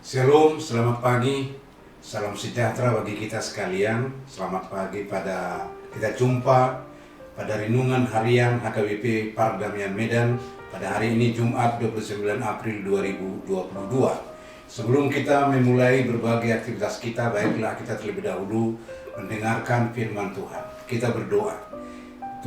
Shalom, selamat pagi, salam sejahtera bagi kita sekalian. Selamat pagi pada kita jumpa pada renungan harian HKBP Pardamaian Medan pada hari ini Jumat 29 April 2022. Sebelum kita memulai berbagai aktivitas kita, baiklah kita terlebih dahulu mendengarkan firman Tuhan. Kita berdoa.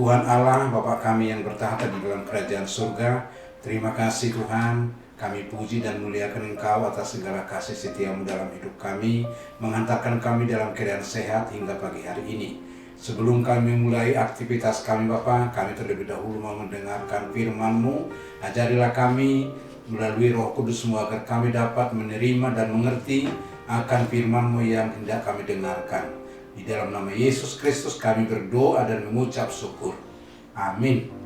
Tuhan Allah, Bapa kami yang bertahta di dalam kerajaan surga, terima kasih Tuhan. Kami puji dan muliakan Engkau atas segala kasih setiamu dalam hidup kami, menghantarkan kami dalam keadaan sehat hingga pagi hari ini. Sebelum kami mulai aktivitas kami Bapa, kami terlebih dahulu mau mendengarkan firman-Mu. Ajarilah kami melalui Roh Kudus-Mu agar kami dapat menerima dan mengerti akan firman-Mu yang hendak kami dengarkan. Di dalam nama Yesus Kristus kami berdoa dan mengucap syukur. Amin.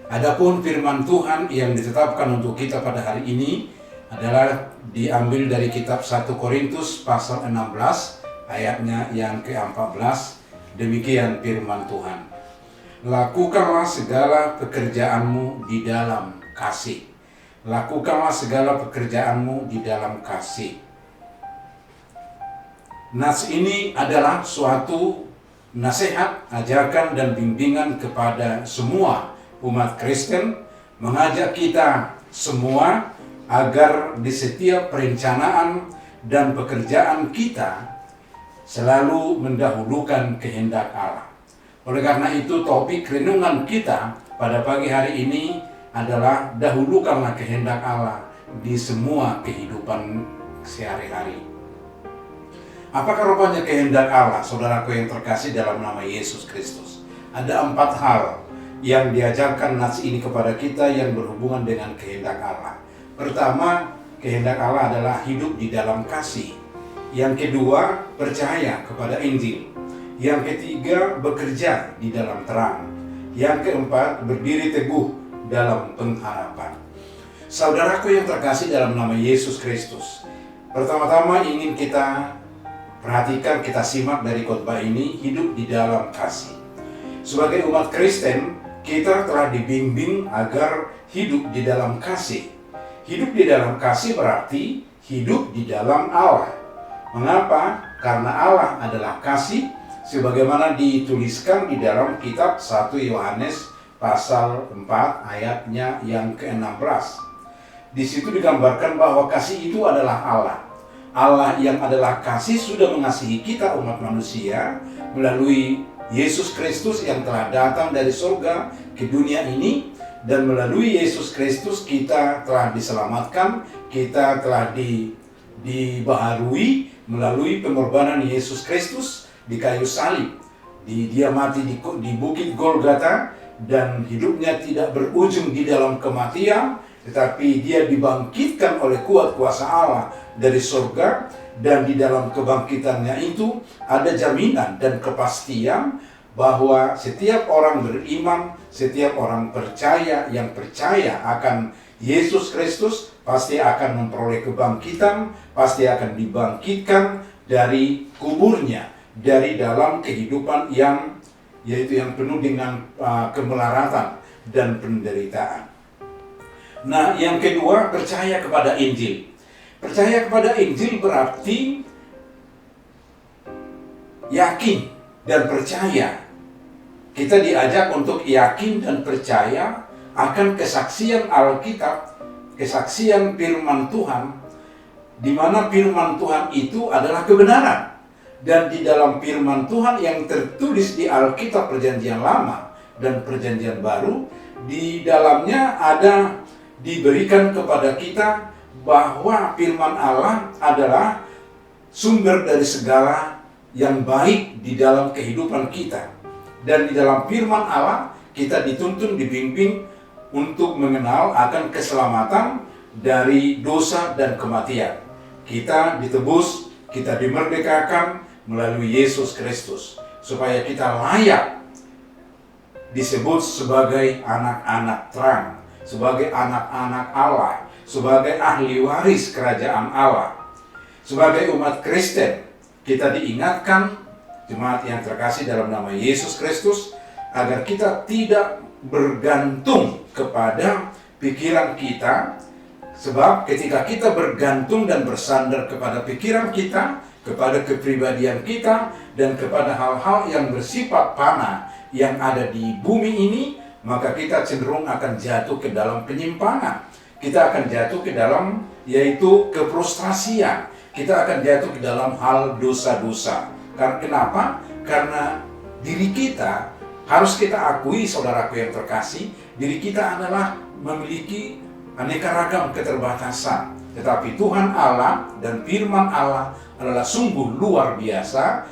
Adapun firman Tuhan yang ditetapkan untuk kita pada hari ini adalah diambil dari kitab 1 Korintus pasal 16 ayatnya yang ke-14. Demikian firman Tuhan. Lakukanlah segala pekerjaanmu di dalam kasih. Lakukanlah segala pekerjaanmu di dalam kasih. Nas ini adalah suatu nasihat, ajakan dan bimbingan kepada semua umat Kristen, mengajak kita semua agar di setiap perencanaan dan pekerjaan kita selalu mendahulukan kehendak Allah. Oleh karena itu topik renungan kita pada pagi hari ini adalah dahulukanlah kehendak Allah di semua kehidupan sehari-hari. Apakah rupanya kehendak Allah, saudaraku yang terkasih dalam nama Yesus Kristus? Ada 4 hal yang diajarkan nas ini kepada kita yang berhubungan dengan kehendak Allah. Pertama, kehendak Allah adalah hidup di dalam kasih. Yang kedua, percaya kepada Injil. Yang ketiga, bekerja di dalam terang. Yang keempat, berdiri teguh dalam pengharapan. Saudaraku yang terkasih dalam nama Yesus Kristus, pertama-tama ingin kita perhatikan, kita simak dari khotbah ini, hidup di dalam kasih. Sebagai umat Kristen, kita telah dibimbing agar hidup di dalam kasih. Hidup di dalam kasih berarti hidup di dalam Allah. Mengapa? Karena Allah adalah kasih, sebagaimana dituliskan di dalam kitab 1 Yohanes pasal 4 ayatnya yang ke-16. Di situ digambarkan bahwa kasih itu adalah Allah. Allah yang adalah kasih sudah mengasihi kita umat manusia melalui Yesus Kristus yang telah datang dari surga ke dunia ini, dan melalui Yesus Kristus kita telah diselamatkan, kita telah dibaharui melalui pengorbanan Yesus Kristus di kayu salib. Dia mati di bukit Golgota dan hidupnya tidak berujung di dalam kematian, tetapi dia dibangkitkan oleh kuat kuasa Allah dari surga. Dan di dalam kebangkitannya itu ada jaminan dan kepastian bahwa setiap orang beriman, setiap orang percaya yang percaya akan Yesus Kristus pasti akan memperoleh kebangkitan, pasti akan dibangkitkan dari kuburnya, dari dalam kehidupan yang penuh dengan kemelaratan dan penderitaan. Nah, yang kedua, percaya kepada Injil. Percaya kepada Injil berarti yakin dan percaya. Kita diajak untuk yakin dan percaya akan kesaksian Alkitab, kesaksian firman Tuhan, di mana firman Tuhan itu adalah kebenaran. Dan di dalam firman Tuhan yang tertulis di Alkitab Perjanjian Lama dan Perjanjian Baru, di dalamnya ada diberikan kepada kita bahwa firman Allah adalah sumber dari segala yang baik di dalam kehidupan kita. Dan di dalam firman Allah kita dituntun, dibimbing untuk mengenal akan keselamatan dari dosa dan kematian. Kita ditebus, kita dimerdekakan melalui Yesus Kristus, supaya kita layak disebut sebagai anak-anak terang, sebagai anak-anak Allah, sebagai ahli waris kerajaan Allah. Sebagai umat Kristen, kita diingatkan, jemaat yang terkasih dalam nama Yesus Kristus, agar kita tidak bergantung kepada pikiran kita, Sebab ketika kita bergantung dan bersandar kepada pikiran kita, kepada kepribadian kita, dan kepada hal-hal yang bersifat fana yang ada di bumi ini, maka kita cenderung akan jatuh ke dalam penyimpangan. Kita akan jatuh ke dalam yaitu kefrustrasian. Kita akan jatuh ke dalam hal dosa-dosa. Kenapa? Karena diri kita, harus kita akui saudaraku yang terkasih, diri kita adalah memiliki aneka ragam keterbatasan. Tetapi Tuhan Allah dan firman Allah adalah sungguh luar biasa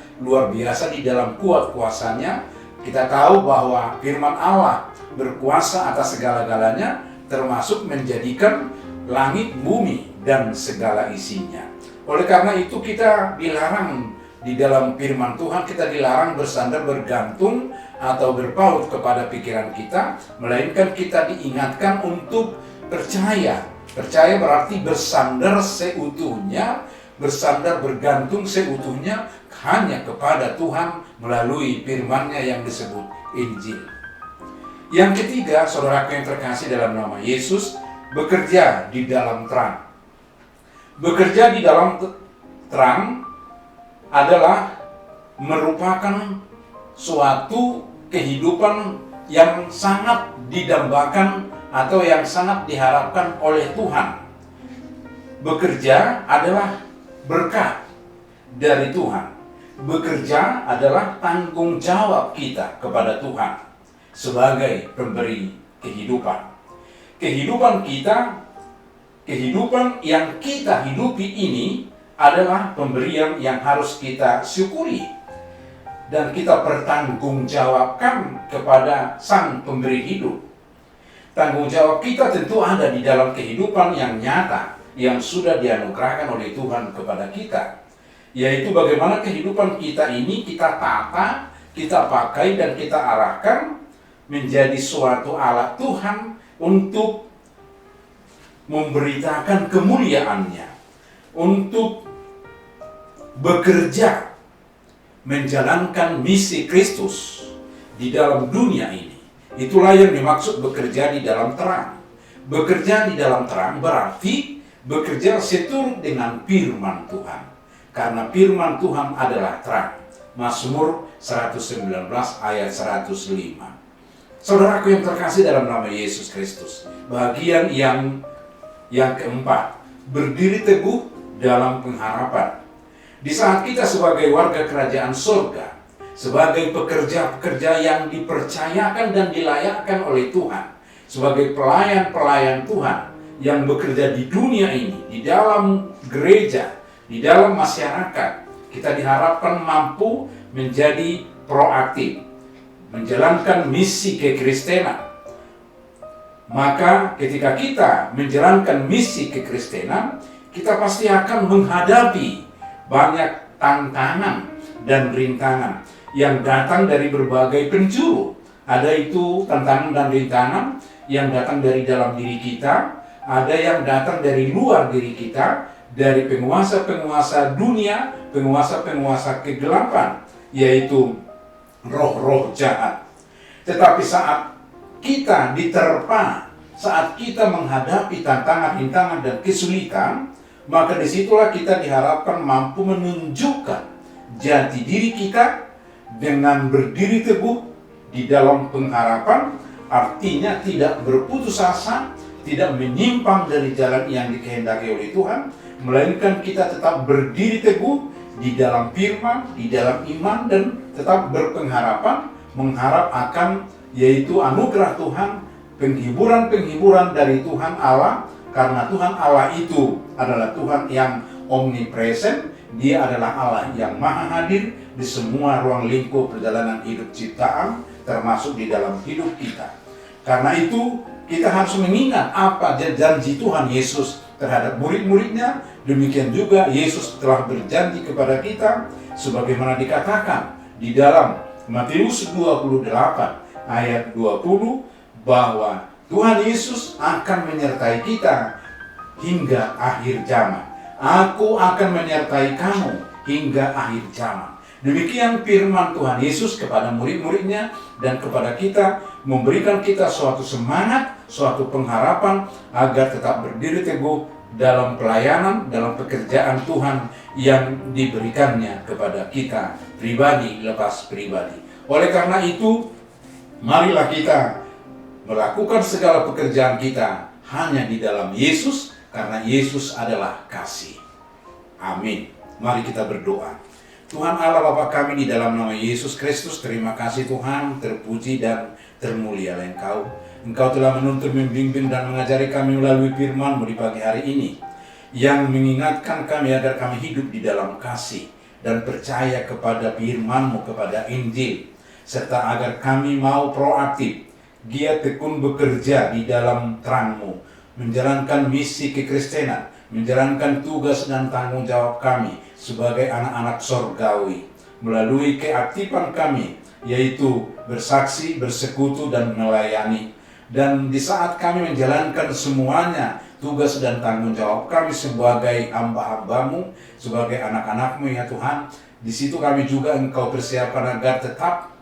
di dalam kuat kuasanya. Kita tahu bahwa firman Allah berkuasa atas segala-galanya, termasuk menjadikan langit, bumi, dan segala isinya. Oleh karena itu kita dilarang di dalam firman Tuhan, kita dilarang bersandar, bergantung, atau berpaut kepada pikiran kita, melainkan kita diingatkan untuk percaya. Percaya berarti bersandar seutuhnya, bersandar bergantung seutuhnya hanya kepada Tuhan melalui firman-Nya yang disebut Injil. Yang ketiga, saudaraku yang terkasih dalam nama Yesus, bekerja di dalam terang. Bekerja di dalam terang adalah merupakan suatu kehidupan yang sangat didambakan atau yang sangat diharapkan oleh Tuhan. Bekerja adalah berkat dari Tuhan. Bekerja adalah tanggung jawab kita kepada Tuhan sebagai pemberi kehidupan. Kehidupan kita, kehidupan yang kita hidupi ini adalah pemberian yang harus kita syukuri dan kita pertanggungjawabkan kepada Sang Pemberi hidup. Tanggung jawab kita tentu ada di dalam kehidupan yang nyata yang sudah dianugerahkan oleh Tuhan kepada kita, yaitu bagaimana kehidupan kita ini kita tata, kita pakai, dan kita arahkan menjadi suatu alat Tuhan untuk memberitakan kemuliaan-Nya, untuk bekerja menjalankan misi Kristus di dalam dunia ini. Itulah yang dimaksud bekerja di dalam terang. Bekerja di dalam terang berarti bekerja seturut dengan firman Tuhan. Karena firman Tuhan adalah terang. Mazmur 119 ayat 105. Saudaraku yang terkasih dalam nama Yesus Kristus, bagian yang keempat, berdiri teguh dalam pengharapan. Di saat kita sebagai warga kerajaan surga, sebagai pekerja-pekerja yang dipercayakan dan dilayakkan oleh Tuhan, sebagai pelayan-pelayan Tuhan yang bekerja di dunia ini, di dalam gereja, di dalam masyarakat, kita diharapkan mampu menjadi proaktif, menjalankan misi kekristenan. Maka ketika kita menjalankan misi kekristenan, kita pasti akan menghadapi banyak tantangan dan rintangan yang datang dari berbagai penjuru. Ada itu tantangan dan rintangan yang datang dari dalam diri kita, ada yang datang dari luar diri kita, dari penguasa-penguasa dunia, penguasa-penguasa kegelapan, yaitu roh-roh jahat. Tetapi saat kita diterpa, saat kita menghadapi tantangan, rintangan, dan kesulitan, maka disitulah kita diharapkan mampu menunjukkan jati diri kita dengan berdiri teguh di dalam pengharapan, artinya tidak berputus asa, tidak menyimpang dari jalan yang dikehendaki oleh Tuhan, melainkan kita tetap berdiri teguh di dalam firman, di dalam iman, dan tetap berpengharapan, mengharap akan yaitu anugerah Tuhan, penghiburan-penghiburan dari Tuhan Allah. Karena Tuhan Allah itu adalah Tuhan yang omnipresent, Dia adalah Allah yang maha hadir di semua ruang lingkup perjalanan hidup ciptaan, termasuk di dalam hidup kita. Karena itu kita harus mengingat apa janji Tuhan Yesus terhadap murid-muridnya. Demikian juga Yesus telah berjanji kepada kita, sebagaimana dikatakan di dalam Matius 28 ayat 20, bahwa Tuhan Yesus akan menyertai kita hingga akhir zaman. Aku akan menyertai kamu hingga akhir zaman. Demikian firman Tuhan Yesus kepada murid-muridnya dan kepada kita, memberikan kita suatu semangat, suatu pengharapan agar tetap berdiri teguh dalam pelayanan, dalam pekerjaan Tuhan yang diberikannya kepada kita pribadi lepas pribadi. Oleh karena itu, marilah kita melakukan segala pekerjaan kita hanya di dalam Yesus, karena Yesus adalah kasih. Amin. Mari kita berdoa. Tuhan Allah Bapa kami, di dalam nama Yesus Kristus, terima kasih Tuhan, terpuji dan termulialah Engkau. Engkau telah menuntun, membimbing dan mengajari kami melalui firman-Mu di pagi hari ini, yang mengingatkan kami agar kami hidup di dalam kasih dan percaya kepada firman-Mu, kepada Injil, serta agar kami mau proaktif, giat tekun bekerja di dalam terang-Mu, menjalankan misi kekristenan, menjalankan tugas dan tanggung jawab kami sebagai anak-anak sorgawi, melalui keaktifan kami, yaitu bersaksi, bersekutu, dan melayani. Dan di saat kami menjalankan semuanya, tugas dan tanggung jawab kami sebagai hamba-hamba-Mu, sebagai anak-anak-Mu ya Tuhan, di situ kami juga Engkau persiapkan agar tetap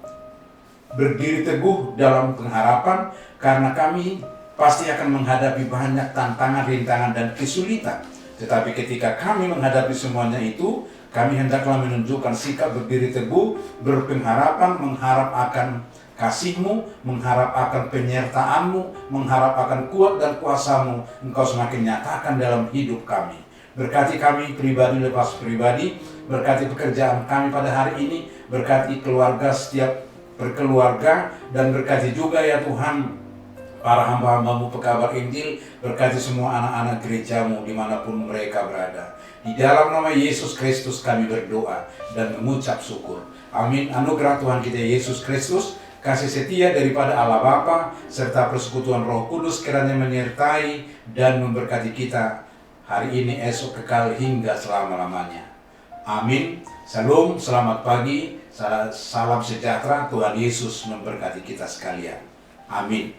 berdiri teguh dalam pengharapan, karena kami pasti akan menghadapi banyak tantangan, rintangan, dan kesulitan. Tetapi ketika kami menghadapi semuanya itu, kami hendaklah menunjukkan sikap berdiri teguh, berpengharapan, mengharap akan kasih-Mu, mengharap akan penyertaan-Mu, mengharap akan kuat dan kuasa-Mu, Engkau semakin nyatakan dalam hidup kami. Berkati kami pribadi lepas pribadi, berkati pekerjaan kami pada hari ini, berkati keluarga, setiap berkeluarga, dan berkati juga ya Tuhan para hamba-hamba-Mu pekabar Injil, berkati semua anak-anak gereja-Mu dimanapun mereka berada. Di dalam nama Yesus Kristus kami berdoa dan mengucap syukur. Amin. Anugerah Tuhan kita Yesus Kristus, kasih setia daripada Allah Bapa, serta persekutuan Roh Kudus kiranya menyertai dan memberkati kita hari ini, esok, kekal hingga selama-lamanya. Amin. Salam, selamat pagi, salam sejahtera, Tuhan Yesus memberkati kita sekalian. Amin.